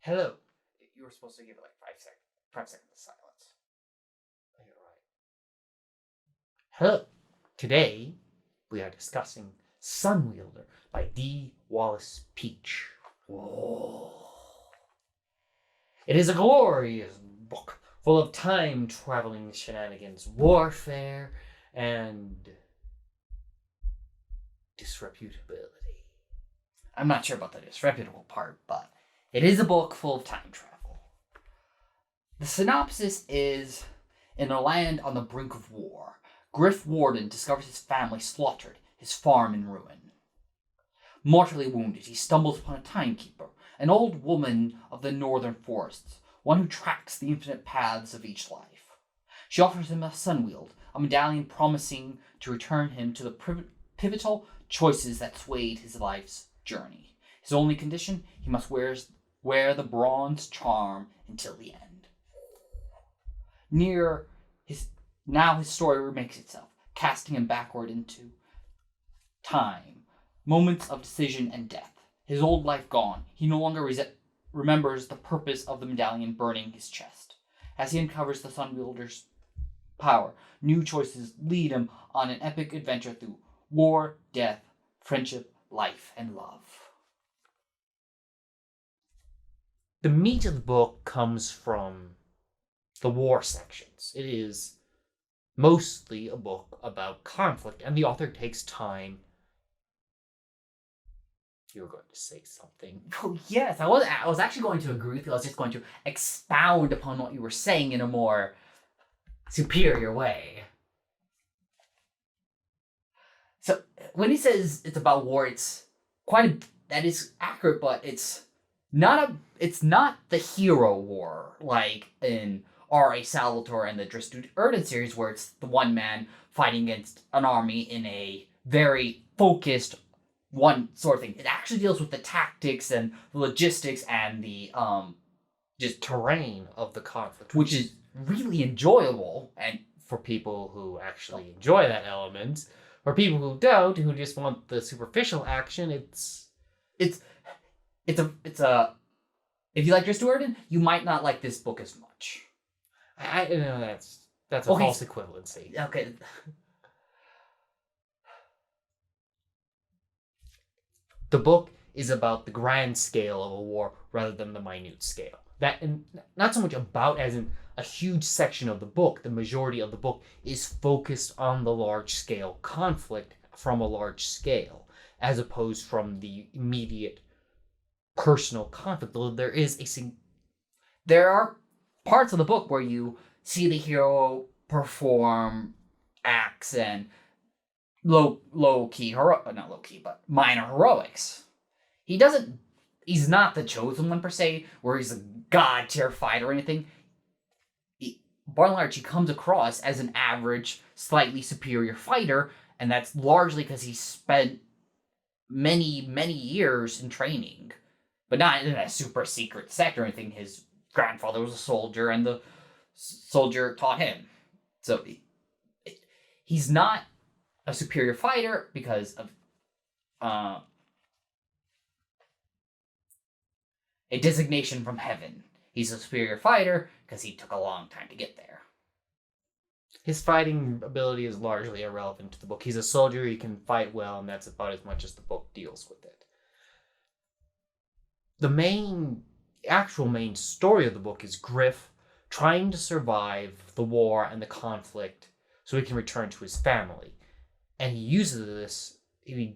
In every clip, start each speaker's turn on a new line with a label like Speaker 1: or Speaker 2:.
Speaker 1: Hello. You were supposed to give it like 5 seconds. 5 seconds of silence. You're right. Hello. Today we are discussing Sunwielder by D. Wallace Peach. Whoa. It is a glorious book full of time-traveling shenanigans, warfare, and disreputability. I'm not sure about the disreputable part, but it is a book full of time travel. The synopsis is, in a land on the brink of war, Griff Warden discovers his family slaughtered, his farm in ruin. Mortally wounded, he stumbles upon a timekeeper, an old woman of the northern forests, one who tracks the infinite paths of each life. She offers him a sunwield, a medallion promising to return him to the pivotal choices that swayed his life's journey. His only condition, he must wear the bronze charm until the end. Now his story remakes itself, casting him backward into time, moments of decision and death. His old life gone, he no longer remembers the purpose of the medallion burning his chest. As he uncovers the Sunwielder's power, new choices lead him on an epic adventure through war, death, friendship, life, and love. The meat of the book comes from the war sections. It is mostly a book about conflict, and the author takes time. You were going to say something.
Speaker 2: Oh, yes, I was actually going to agree with you. I was just going to expound upon what you were saying in a more superior way. So when he says it's about war, that is accurate, but it's not the hero war like in R.A. Salvatore and the Dristud Erden series, where it's the one man fighting against an army in a very focused one sort of thing. It actually deals with the tactics and the logistics and the
Speaker 1: just terrain of the conflict,
Speaker 2: which is really enjoyable. And
Speaker 1: for people who actually enjoy that element, for people who don't, who just want the superficial action, it's
Speaker 2: a if you like Dristud Erden, you might not like this book as much.
Speaker 1: I know that's a false equivalency.
Speaker 2: Okay.
Speaker 1: The book is about the grand scale of a war rather than the minute scale. That, and not so much about as in a huge section of the book. The majority of the book is focused on the large scale conflict from a large scale, as opposed from the immediate personal conflict. Though
Speaker 2: there are parts of the book where you see the hero perform acts and minor heroics. He's not the chosen one per se, where he's a god tier fighter or anything. By and large, he comes across as an average, slightly superior fighter, and that's largely because he spent many, many years in training, but not in a super secret sect or anything. His grandfather was a soldier, and the soldier taught him. So he's not a superior fighter because of a designation from heaven. He's a superior fighter because he took a long time to get there.
Speaker 1: His fighting ability is largely irrelevant to the book. He's a soldier, he can fight well, and that's about as much as the book deals with it. The actual main story of the book is Griff trying to survive the war and the conflict so he can return to his family. And he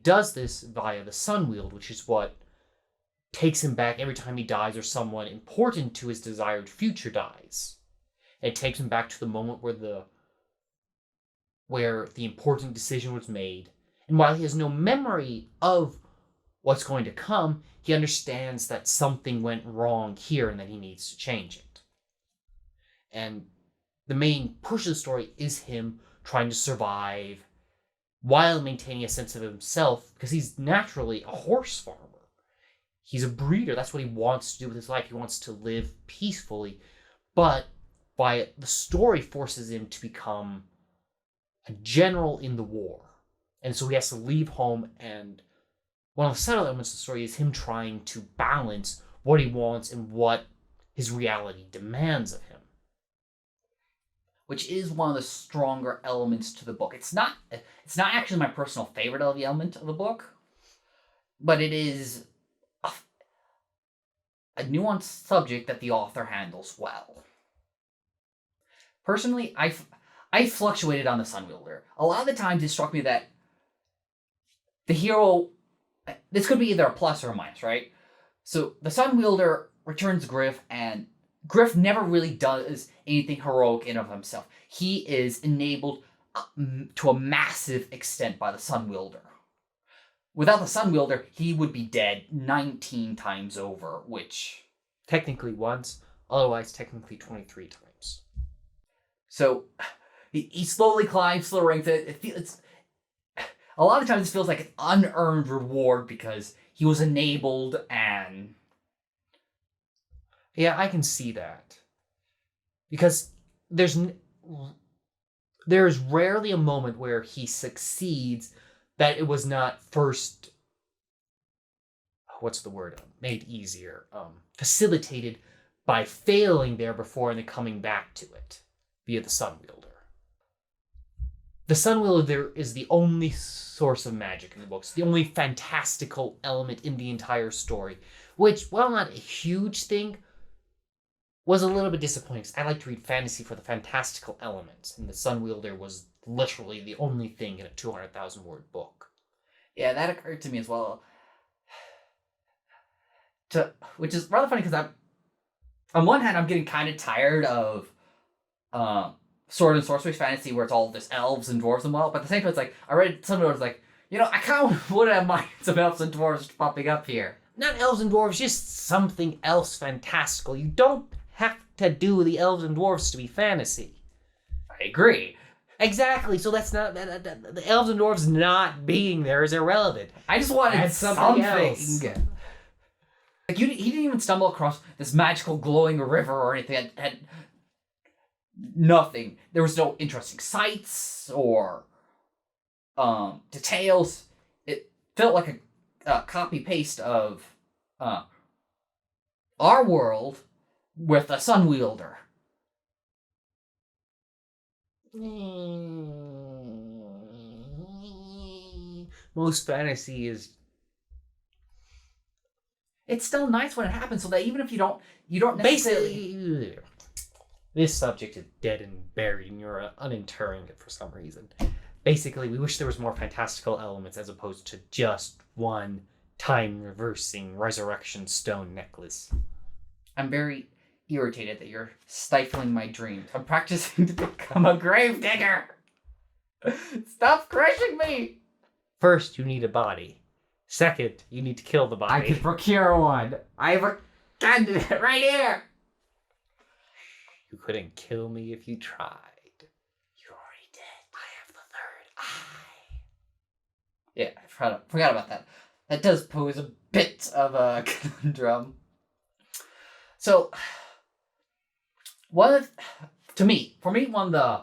Speaker 1: does this via the Sunwield, which is what takes him back every time he dies or someone important to his desired future dies. It takes him back to the moment where the important decision was made. And while he has no memory of what's going to come, he understands that something went wrong here and that he needs to change it. And the main push of the story is him trying to survive while maintaining a sense of himself, because he's naturally a horse farmer. He's a breeder. That's what he wants to do with his life. He wants to live peacefully. But the story forces him to become a general in the war. And so he has to leave home, and one of the subtle elements of the story is him trying to balance
Speaker 3: what he wants and what his reality demands of him.
Speaker 2: Which is one of the stronger elements to the book. It's not actually my personal favorite of the element of the book, but it is a nuanced subject that the author handles well. Personally, I fluctuated on the Sunwielder. A lot of the times it struck me that the hero, this could be either a plus or a minus, right? So the Sunwielder returns Griff, and Griff never really does anything heroic in of himself. He is enabled to a massive extent by the Sunwielder. Without the Sunwielder, he would be dead 19 times over, which...
Speaker 3: Technically once, otherwise technically 23 times.
Speaker 2: So, he slowly climbs to the ranks. It's a lot of times it feels like an unearned reward because he was enabled and...
Speaker 3: Yeah, I can see that. Because there's rarely a moment where he succeeds that it was not first, what's the word, made easier, facilitated by failing there before and then coming back to it via the Sunwielder. The Sunwielder is the only source of magic in the books, the only fantastical element in the entire story, which, while not a huge thing, was a little bit disappointing. I like to read fantasy for the fantastical elements, and the Sunwielder was literally the only thing in a 200,000 word book.
Speaker 2: Yeah, that occurred to me as well. Which is rather funny because on one hand, I'm getting kind of tired of sword and sorcery fantasy where it's all this elves and dwarves and well, but at the same time, it's like, I read something where it's like, I kind of would have minded some elves and dwarves popping up here.
Speaker 3: Not elves and dwarves, just something else fantastical. You don't have to do the elves and dwarves to be fantasy.
Speaker 2: I agree.
Speaker 3: Exactly, so that's not... the elves and dwarves not being there is irrelevant.
Speaker 2: I just wanted something
Speaker 3: else.
Speaker 2: Like, he didn't even stumble across this magical glowing river or anything. Had nothing. There was no interesting sights or details. It felt like a copy-paste of our world with a Sunwielder.
Speaker 3: Most fantasy is...
Speaker 2: It's still nice when it happens, so that even if you don't necessarily...
Speaker 3: Basically, this subject is dead and buried, and you're uninterring it for some reason. Basically, we wish there was more fantastical elements as opposed to just one time-reversing resurrection stone necklace.
Speaker 2: I'm very irritated that you're stifling my dreams. I'm practicing to become a gravedigger. Stop crushing me.
Speaker 3: First, you need a body. Second, you need to kill the body.
Speaker 2: I can procure one. I have a candidate right here.
Speaker 3: You couldn't kill me if you tried.
Speaker 2: You're already dead. I have the third eye. Yeah, I forgot about that. That does pose a bit of a conundrum. So, for me, one of the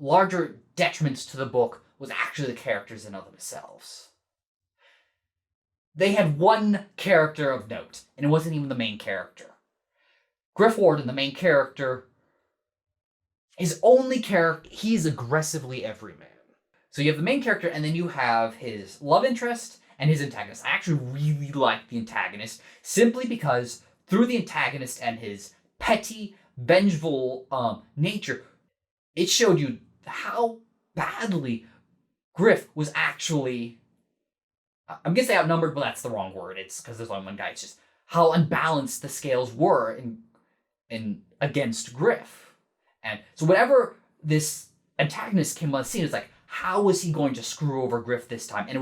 Speaker 2: larger detriments to the book was actually the characters in of themselves. They had one character of note, and it wasn't even the main character. Griff Warden, the main character, his only character...
Speaker 3: He's aggressively everyman.
Speaker 2: So you have the main character, and then you have his love interest and his antagonist. I actually really like the antagonist, simply because through the antagonist and his petty, vengeful nature, it showed you how badly Griff was actually... I'm going to say outnumbered, but that's the wrong word. It's because there's only one guy. It's just how unbalanced the scales were in against Griff. And so whenever this antagonist came on the scene, it's like, how was he going to screw over Griff this time? And it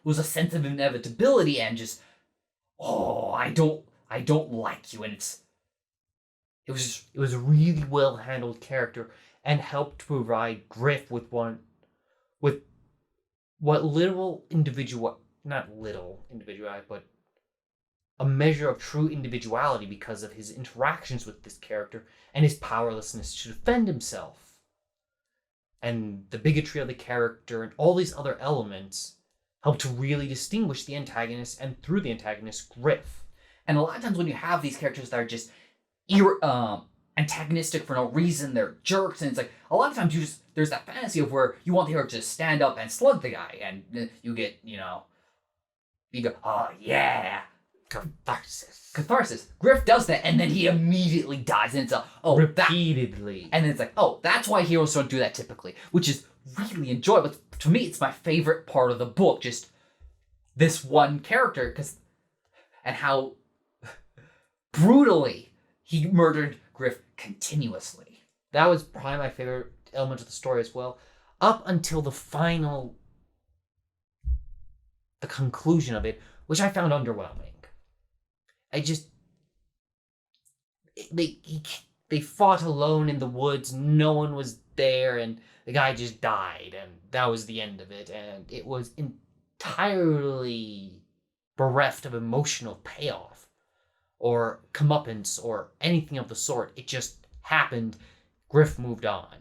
Speaker 2: was a sense of inevitability and just, I don't like you. And it
Speaker 3: was a really well handled character and helped provide Griff with what little individual, not little individuality, but a measure of true individuality because of his interactions with this character and his powerlessness to defend himself. And the bigotry of the character and all these other elements help to really distinguish the antagonist and through the antagonist, Griff.
Speaker 2: And a lot of times when you have these characters that are just antagonistic for no reason, they're jerks, and it's like a lot of times there's that fantasy of where you want the hero to just stand up and slug the guy, and you get, you go, oh yeah, catharsis. Griff does that, and then he immediately dies, and it's
Speaker 3: repeatedly.
Speaker 2: and then it's like, oh, that's why heroes don't do that typically, which is really enjoyable. To me, it's my favorite part of the book, just this one character, and how brutally he murdered Griff continuously.
Speaker 3: That was probably my favorite element of the story as well, up until the conclusion of it, which I found underwhelming. They fought alone in the woods, no one was there, and the guy just died, and that was the end of it, and it was entirely bereft of emotional payoff, or comeuppance, or anything of the sort. It just happened. Griff moved on.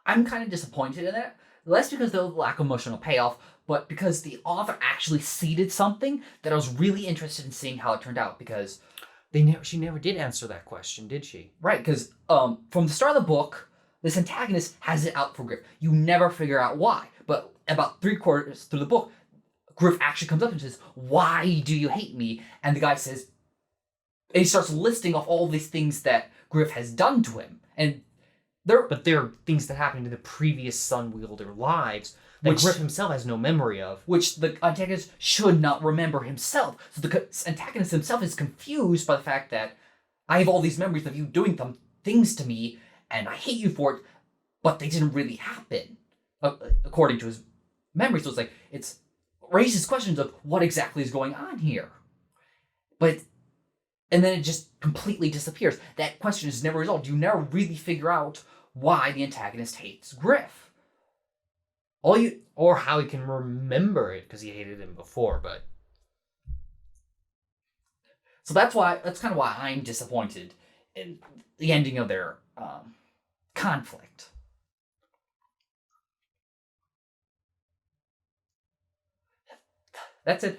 Speaker 2: I'm kind of disappointed in that. Less because of the lack of emotional payoff, but because the author actually seeded something that I was really interested in seeing how it turned out. Because
Speaker 3: she never did answer that question, did she?
Speaker 2: Right, because from the start of the book, this antagonist has it out for Griff. You never figure out why. But about 3/4 through the book, Griff actually comes up and says, "Why do you hate me?" And the guy says, and he starts listing off all these things that Griff has done to him. And
Speaker 3: But there are things that happened in the previous Sunwielder lives that Griff himself has no memory of.
Speaker 2: Which the antagonist should not remember himself. So the antagonist himself is confused by the fact that I have all these memories of you doing things to me, and I hate you for it, but they didn't really happen, according to his memory. So it raises questions of what exactly is going on here. And then it just completely disappears. That question is never resolved. You never really figure out why the antagonist hates Griff.
Speaker 3: Or how he can remember it, because he hated him before, but...
Speaker 2: So that's kind of why I'm disappointed in the ending of their conflict. That's it.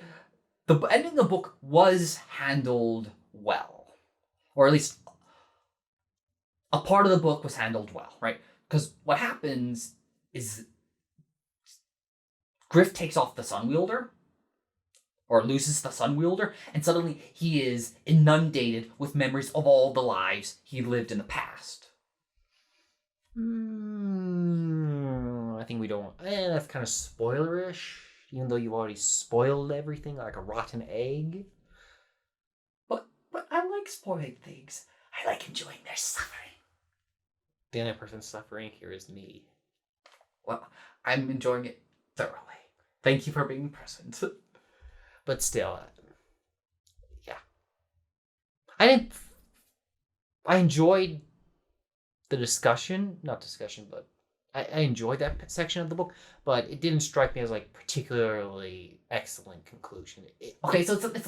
Speaker 2: The ending of the book was handled well. Or at least a part of the book was handled well, right? Because what happens is Griff takes off the Sunwielder, or loses the Sunwielder, and suddenly he is inundated with memories of all the lives he lived in the past.
Speaker 3: I think we don't... that's kind of spoilerish, even though you've already spoiled everything like a rotten egg.
Speaker 2: But I like spoiling things. I like enjoying their suffering.
Speaker 3: The only person suffering here is me.
Speaker 2: Well, I'm enjoying it thoroughly. Thank you for being present.
Speaker 3: But still, yeah. I enjoyed the but I enjoyed that section of the book, but it didn't strike me as particularly excellent conclusion.
Speaker 2: Okay, so it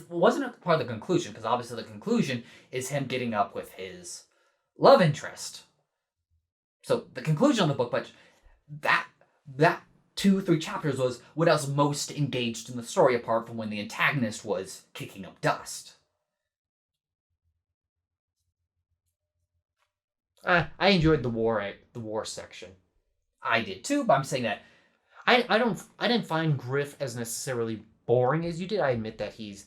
Speaker 2: wasn't a part of the conclusion, because obviously the conclusion is him getting up with his love interest. So the conclusion of the book, but that 2-3 chapters was what I was most engaged in the story, apart from when the antagonist was kicking up dust.
Speaker 3: I enjoyed the war section.
Speaker 2: I did too, but I'm saying that
Speaker 3: I didn't find Griff as necessarily boring as you did. I admit that he's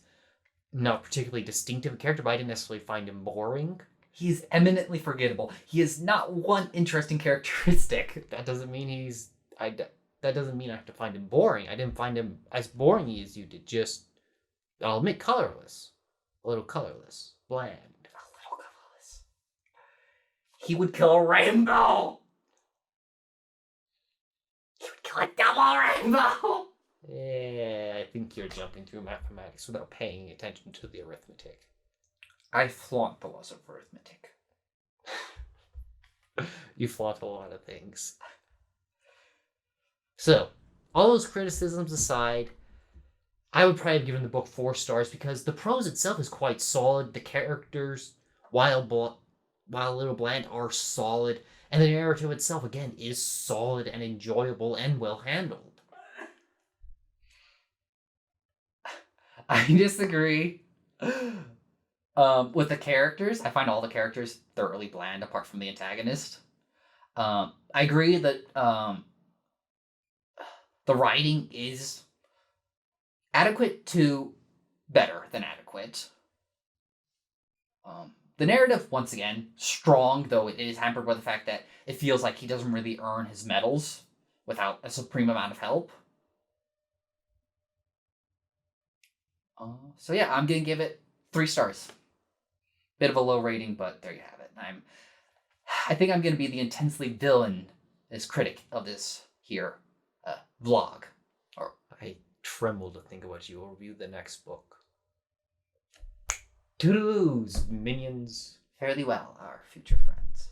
Speaker 3: not particularly distinctive a character, but I didn't necessarily find him boring.
Speaker 2: He's eminently forgettable. He has not one interesting characteristic.
Speaker 3: That doesn't mean that doesn't mean I have to find him boring. I didn't find him as boring as you did. Just, I'll admit, colorless. A little colorless. Bland.
Speaker 2: A little colorless. He would kill a rainbow! He would kill a double rainbow!
Speaker 3: Yeah, I think you're jumping through mathematics without paying attention to the arithmetic.
Speaker 2: I flaunt the laws of arithmetic.
Speaker 3: You flaunt a lot of things. So, all those criticisms aside, I would probably have given the book 4 stars because the prose itself is quite solid. The characters, while a little bland, are solid. And the narrative itself, again, is solid and enjoyable and well handled.
Speaker 1: I disagree. With the characters, I find all the characters thoroughly bland apart from the antagonist. I agree that the writing is adequate to better than adequate. The narrative, once again, strong, though it is hampered by the fact that it feels like he doesn't really earn his medals without a supreme amount of help. So yeah, I'm gonna give it 3 stars. Bit of a low rating, but there you have it. I think I'm gonna be the intensely villainous critic of this here vlog. Or
Speaker 3: I tremble to think about you will review the next book.
Speaker 1: toodaloos,
Speaker 3: Minions.
Speaker 1: fairly well, our future friends.